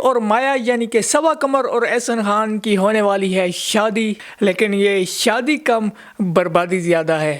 और माया यानी कि सबा कमर और एहसन खान की होने वाली है शादी, लेकिन ये शादी कम बर्बादी ज़्यादा है।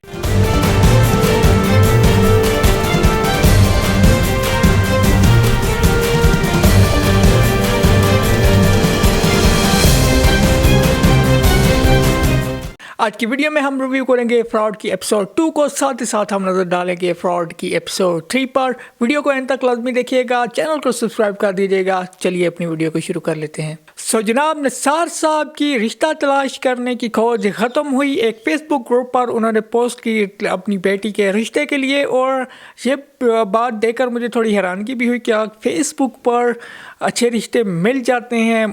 आज की वीडियो में हम रिव्यू करेंगे फ्रॉड की एपिसोड 2 को, साथ ही साथ हम नजर डालेंगे फ्रॉड की एपिसोड 3 पर। वीडियो को एंड तक लाजमी देखिएगा, चैनल को सब्सक्राइब कर दीजिएगा। चलिए अपनी वीडियो को शुरू कर लेते हैं। जनाब निसार साहब की रिश्ता तलाश करने की खोज ख़त्म हुई। एक फेसबुक ग्रुप पर उन्होंने पोस्ट की अपनी बेटी के रिश्ते के लिए, और ये बात देखकर मुझे थोड़ी हैरानगी भी हुई। क्या फेसबुक पर अच्छे रिश्ते मिल जाते हैं?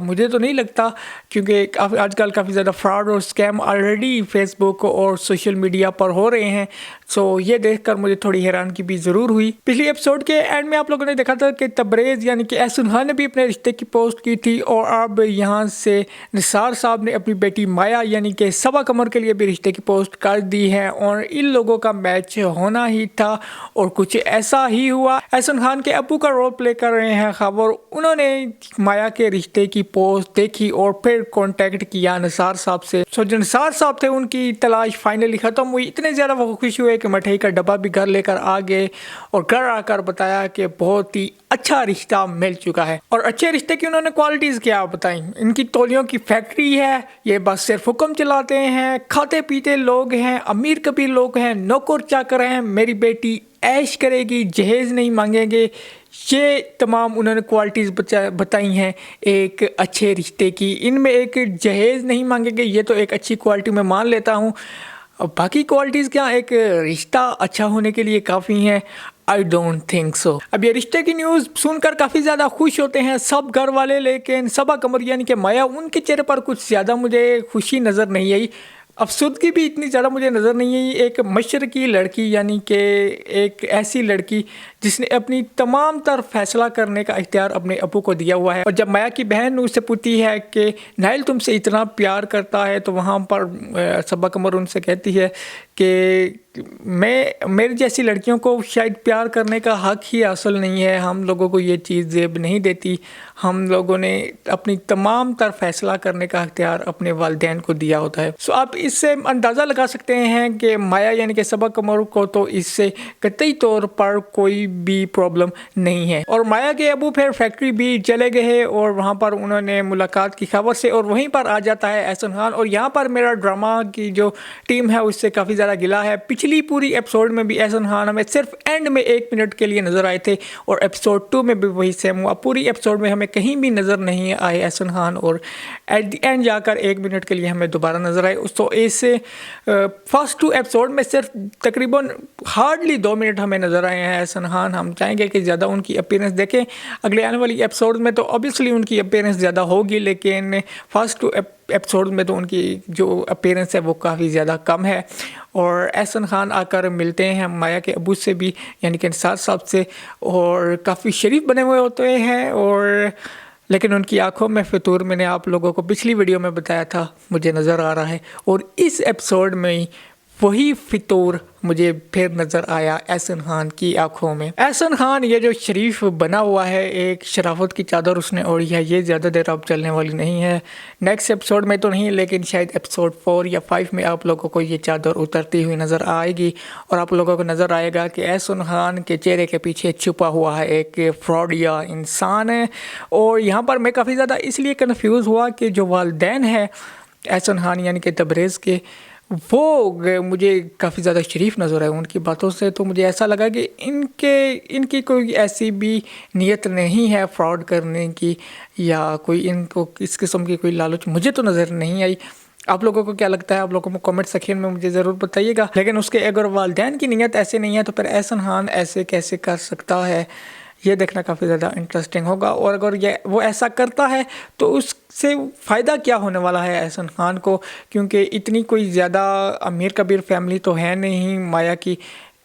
मुझे तो नहीं लगता, क्योंकि आजकल काफ़ी ज़्यादा फ्रॉड और स्कैम ऑलरेडी फेसबुक और सोशल मीडिया पर हो रहे हैं। सो ये देखकर मुझे थोड़ी हैरानगी भी ज़रूर हुई। पिछली एपिसोड के एंड में आप लोगों ने देखा था कि तबरेज़ यानी कि एहसन खान ने भी अपने रिश्ते की पोस्ट की थी, और अब यहाँ से निसार साहब ने अपनी बेटी माया यानी कि सबा कमर के लिए भी रिश्ते की पोस्ट कर दी है, और इन लोगों का मैच होना ही था और कुछ ऐसा ही हुआ। एहसन खान के अब्बू का रोल प्ले कर रहे हैं खबर। उन्होंने माया के रिश्ते की पोस्ट देखी और फिर कांटेक्ट किया निसार साहब से। जो निसार साहब थे उनकी तलाश फाइनली ख़त्म हुई। इतने ज़्यादा वो खुश हुए कि मिठाई का डब्बा भी घर लेकर आ गए और घर आकर बताया कि बहुत ही अच्छा रिश्ता मिल चुका है। और अच्छे रिश्ते की उन्होंने क्वालिटीज़ क्या बताई। इनकी तौलियों की फैक्ट्री है, ये बस सिर्फ हुक्म चलाते हैं, खाते पीते लोग हैं, अमीर कबीर लोग हैं, नौकर चाकर हैं, मेरी बेटी ऐश करेगी, जहेज़ नहीं मांगेंगे। ये तमाम उन्होंने क्वालिटीज़ बताई हैं एक अच्छे रिश्ते की। इनमें एक जहेज़ नहीं मांगेंगे, ये तो एक अच्छी क्वालिटी मैं मान लेता हूँ। और बाकी क्वालिटीज़ क्या एक रिश्ता अच्छा होने के लिए काफ़ी हैं? I don't think so. अब ये रिश्ते की न्यूज़ सुनकर काफ़ी ज़्यादा खुश होते हैं सब घर वाले, लेकिन सबा कमर यानी कि माया, उनके चेहरे पर कुछ ज़्यादा मुझे खुशी नज़र नहीं आई। अफसुदगी भी इतनी ज़्यादा मुझे नज़र नहीं आई। एक मशरकी लड़की यानी कि एक ऐसी लड़की जिसने अपनी तमाम तर फैसला करने का इख्तियार अपने अबू को दिया हुआ है। और जब माया की बहन उससे पूछती है कि नाइल तुमसे इतना प्यार करता है, तो वहाँ पर सबा कमर उनसे कहती है कि मेरी जैसी लड़कियों को शायद प्यार करने का हक ही हासिल नहीं है, हम लोगों को ये चीज़ जेब नहीं देती। हम लोगों ने अपनी तमाम तर फैसला करने का इख्तियार अपने वालिदैन को दिया होता है। सो आप इससे अंदाज़ा लगा सकते हैं कि माया यानी कि सबा कमर को तो इससे कतई तौर पर कोई भी प्रॉब्लम नहीं है। और माया के अबू फिर फैक्ट्री भी चले गए और वहाँ पर उन्होंने मुलाकात की खबर से, और वहीं पर आ जाता है एहसन खान। और यहाँ पर मेरा ड्रामा की जो टीम है उससे काफ़ी ज़्यादा गिला है। पिछली पूरी एपिसोड में भी एहसन खान हमें सिर्फ एंड में 1 मिनट के लिए नज़र आए थे, और एपिसोड 2 में भी वही सेम हुआ। पूरी एपिसोड में हमें कहीं भी नज़र नहीं आए एहसन खान, और एट द एंड जाकर 1 मिनट के लिए हमें दोबारा नज़र आए। तो इससे फर्स्ट 2 एपिसोड में सिर्फ तकरीबन हार्डली 2 मिनट हमें नज़र आए हैं एहसन खान। हम चाहेंगे कि ज़्यादा उनकी अपीयरेंस देखें अगले आने वाली एपिसोड में, तो ऑब्वियसली उनकी अपीयरेंस ज़्यादा होगी, लेकिन फर्स्ट 2 एपिसोड में तो उनकी जो अपीयरेंस है वो काफ़ी ज़्यादा कम है। और एहसन खान आकर मिलते हैं माया के अबू से भी यानी कि निसार साहब से, और काफ़ी शरीफ बने हुए होते हैं, और लेकिन उनकी आंखों में फितूर मैंने आप लोगों को पिछली वीडियो में बताया था मुझे नज़र आ रहा है, और इस एपिसोड में वही फितूर मुझे फिर नज़र आया एहसन खान की आंखों में। एहसन खान ये जो शरीफ बना हुआ है, एक शराफत की चादर उसने ओढ़ी है, ये ज़्यादा देर अब चलने वाली नहीं है। नेक्स्ट एपिसोड में तो नहीं, लेकिन शायद एपिसोड 4 या 5 में आप लोगों को ये चादर उतरती हुई नज़र आएगी, और आप लोगों को नज़र आएगा कि एहसन खान के चेहरे के पीछे छुपा हुआ है एक फ्रॉडिया इंसान है। और यहाँ पर मैं काफ़ी ज़्यादा इसलिए कन्फ्यूज़ हुआ कि जो वालिदैन है एहसन खान यानी कि तबरेज़ के, वो मुझे काफ़ी ज़्यादा शरीफ नज़र आए उनकी बातों से। तो मुझे ऐसा लगा कि इनकी कोई ऐसी भी नीयत नहीं है फ्रॉड करने की, या कोई इनको इस किस्म की कोई लालच मुझे तो नज़र नहीं आई। आप लोगों को क्या लगता है? आप लोगों को कमेंट सेक्शन में मुझे ज़रूर बताइएगा। लेकिन उसके अगर वालिदैन की नीयत ऐसे नहीं है, तो फिर एहसन खान ऐसे कैसे कर सकता है, ये देखना काफ़ी ज़्यादा इंटरेस्टिंग होगा। और अगर ये वो ऐसा करता है तो उससे फ़ायदा क्या होने वाला है एहसन खान को, क्योंकि इतनी कोई ज़्यादा अमीर कबीर फैमिली तो है नहीं माया की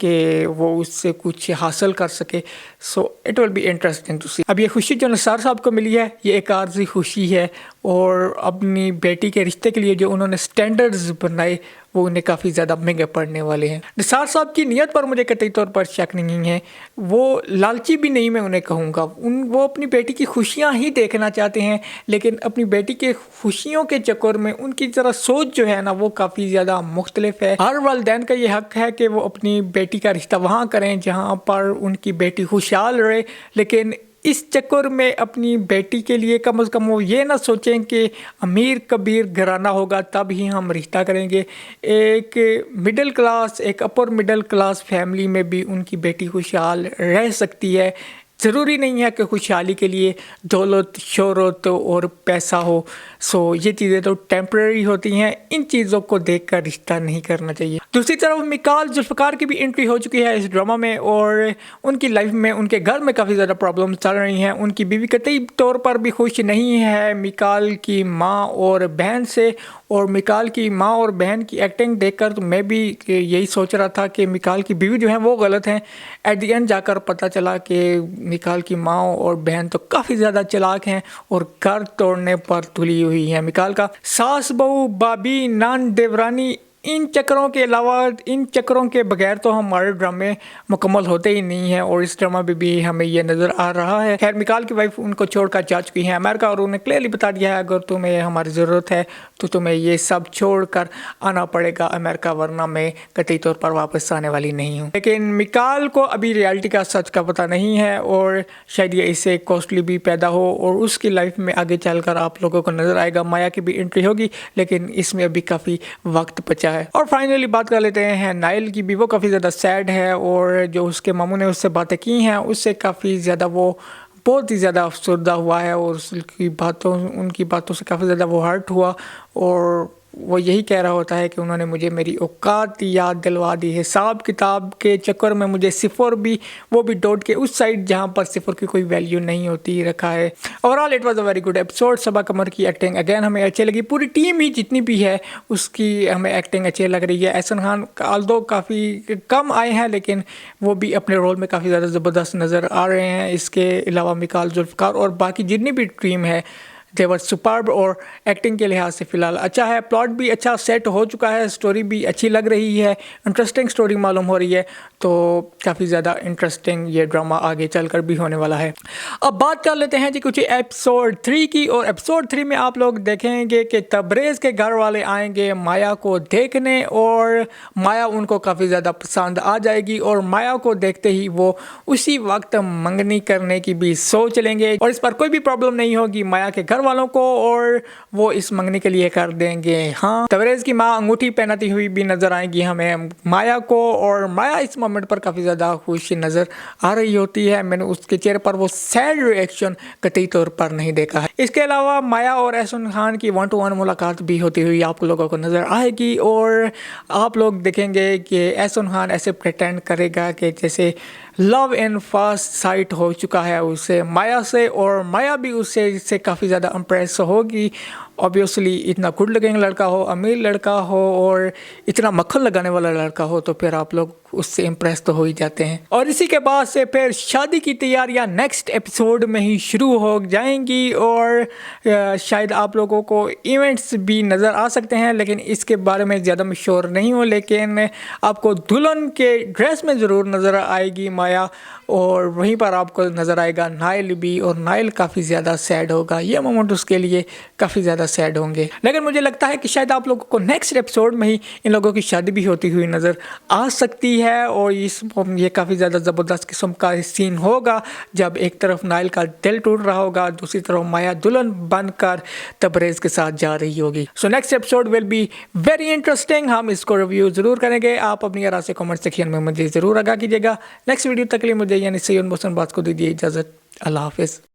कि वो उससे कुछ हासिल कर सके। So it will be interesting to see. अब ये खुशी जो निसार साहब को मिली है ये एक आर्जी खुशी है, और अपनी बेटी के रिश्ते के लिए जो उन्होंने स्टैंडर्ड्स बनाए वो उन्हें काफ़ी ज़्यादा महंगे पड़ने वाले हैं। निसार साहब की नीयत पर मुझे कतई तौर पर शक नहीं है, वो लालची भी नहीं मैं उन्हें कहूँगा। वो अपनी बेटी की खुशियाँ ही देखना चाहते हैं, लेकिन अपनी बेटी के खुशियों के चक्कर में उनकी ज़रा सोच जो है ना वो काफ़ी ज़्यादा मुख्तलिफ है। हर वालिदैन का ये हक़ है कि वो अपनी बेटी का रिश्ता वहाँ करें जहाँ पर उनकी बेटी खुशहाल रहे, लेकिन इस चक्कर में अपनी बेटी के लिए कम से कम वो ये ना सोचें कि अमीर कबीर घराना होगा तब ही हम रिश्ता करेंगे। एक मिडिल क्लास, एक अपर मिडिल क्लास फैमिली में भी उनकी बेटी खुशहाल रह सकती है। ज़रूरी नहीं है कि खुशहाली के लिए दौलत, शोहरत और पैसा हो। ये चीज़ें तो टेम्परेरी होती हैं, इन चीज़ों को देखकर रिश्ता नहीं करना चाहिए। दूसरी तरफ मिकाल जुल्फ़िकार की भी एंट्री हो चुकी है इस ड्रामा में, और उनकी लाइफ में उनके घर में काफ़ी ज़्यादा प्रॉब्लम चल रही हैं। उनकी बीवी कतई तौर पर भी खुश नहीं है मिकाल की माँ और बहन से, और मिकाल की माँ और बहन की एक्टिंग देखकर तो मैं भी यही सोच रहा था कि मिकाल की बीवी जो है वो गलत हैं। एट द एंड जाकर पता चला कि मिकाल की माँ और बहन तो काफ़ी ज़्यादा चालाक हैं और घर तोड़ने पर तुली हुई हैं। मिकाल का सास बहू, भाभी, नान, देवरानी, इन चक्करों के अलावा, इन चक्करों के बगैर तो हमारे ड्रामे मुकम्मल होते ही नहीं हैं, और इस ड्रामा में भी हमें ये नज़र आ रहा है। खैर, मिकाल की वाइफ उनको छोड़कर जा चुकी है अमेरिका, और उन्हें क्लियरली बता दिया है अगर तुम्हें हमारी ज़रूरत है तो तुम्हें ये सब छोड़कर आना पड़ेगा अमेरिका, वरना मैं कतई तौर पर वापस आने वाली नहीं हूँ। लेकिन मिकाल को अभी रियलिटी का सच का पता नहीं है, और शायद ये इससे कॉस्टली भी पैदा हो, और उसकी लाइफ में आगे चलकर आप लोगों को नज़र आएगा। माया की भी एंट्री होगी, लेकिन इसमें अभी काफ़ी वक्त बचा है। और फाइनली बात कर लेते हैं नाइल की भी। वो काफ़ी ज़्यादा सैड है, और जो उसके मामू ने उससे बातें की हैं उससे काफ़ी ज़्यादा वो बहुत ही ज़्यादा अफसरदा हुआ है, और उनकी बातों से काफ़ी ज़्यादा वो हर्ट हुआ, और वो यही कह रहा होता है कि उन्होंने मुझे मेरी औकात याद दिलवा दी है। हिसाब किताब के चक्कर में मुझे सिफर भी, वो भी डॉट के उस साइड जहाँ पर सिफर की कोई वैल्यू नहीं होती, रखा है। Overall it was a very good episode. Saba Qamar की एक्टिंग अगेन हमें अच्छी लगी। पूरी टीम ही जितनी भी है उसकी हमें एक्टिंग अच्छी लग रही है। एहसान खान आल्दो काफ़ी कम आए हैं, लेकिन वो भी अपने रोल में काफ़ी ज़्यादा ज़बरदस्त नज़र आ रहे हैं। इसके अलावा मिकाल जुल्फ़िकार और बाकी जितनी भी टीम है देवर सुपर्ब, और एक्टिंग के लिहाज से फ़िलहाल अच्छा है। प्लॉट भी अच्छा सेट हो चुका है, स्टोरी भी अच्छी लग रही है, इंटरेस्टिंग स्टोरी मालूम हो रही है, तो काफ़ी ज़्यादा इंटरेस्टिंग ये ड्रामा आगे चलकर भी होने वाला है। अब बात कर लेते हैं जी कुछ एपिसोड 3 की, और एपिसोड 3 में आप लोग देखेंगे कि तबरेज़ के घर वाले आएंगे माया को देखने, और माया उनको काफ़ी ज़्यादा पसंद आ जाएगी, और माया को देखते ही वो उसी वक्त मंगनी करने की भी सोच लेंगे, और इस पर कोई भी प्रॉब्लम नहीं होगी माया के घर वालों को, और वो इस मंगनी के लिए कर देंगे हाँ। तबरेज़ की माँ अंगूठी पहनाती हुई भी नजर आएगी हमें माया को, और माया इस मोमेंट पर काफ़ी ज़्यादा खुश नज़र आ रही होती है। मैंने उसके चेहरे पर वो सैड रिएक्शन कतई तौर पर नहीं देखा है। इसके अलावा माया और एहसान खान की 1-to-1 मुलाकात भी होती हुई आप लोगों को नज़र आएगी, और आप लोग देखेंगे कि एहसान खान ऐसे प्रिटेंड करेगा कि जैसे लव इन फर्स्ट साइट हो चुका है उसे माया से, और माया भी उससे काफ़ी ज़्यादा इम्प्रेस होगी। ऑब्वियसली इतना गुड लुकिंग लड़का हो, अमीर लड़का हो, और इतना मक्खन लगाने वाला लड़का हो, तो फिर आप लोग उससे इम्प्रेस तो हो ही जाते हैं। और इसी के बाद से फिर शादी की तैयारियां नेक्स्ट एपिसोड में ही शुरू हो जाएंगी, और शायद आप लोगों को इवेंट्स भी नज़र आ सकते हैं, लेकिन इसके बारे में ज़्यादा मैं श्योर नहीं हूँ। लेकिन आपको दुल्हन के ड्रेस में ज़रूर नज़र आएगी माया, और वहीं पर आपको नज़र आएगा नाइल भी, और नाइल काफ़ी ज़्यादा सैड होगा। ये मोमेंट उसके लिए काफ़ी ज़्यादा सैड होंगे। लेकिन मुझे लगता है कि शायद आप लोगों को नेक्स्ट एपिसोड में ही इन लोगों की शादी भी होती हुई नज़र आ सकती है, और ये काफ़ी ज़्यादा ज़बरदस्त किस्म का सीन होगा जब एक तरफ नाइल का दिल टूट रहा होगा, दूसरी तरफ माया दुल्हन बनकर तबरेज़ के साथ जा रही होगी। So next episode will be very interesting. हम इसको रिव्यू ज़रूर करेंगे। आप अपनी राय से कमेंट सेक्शन में मुझे ज़रूर आगाह कीजिएगा। नेक्स्ट वीडियो तक के लिए मुझे यानी सैयद मोहसिन बात को दीजिए इजाज़त। अल्लाह हाफ़िज़।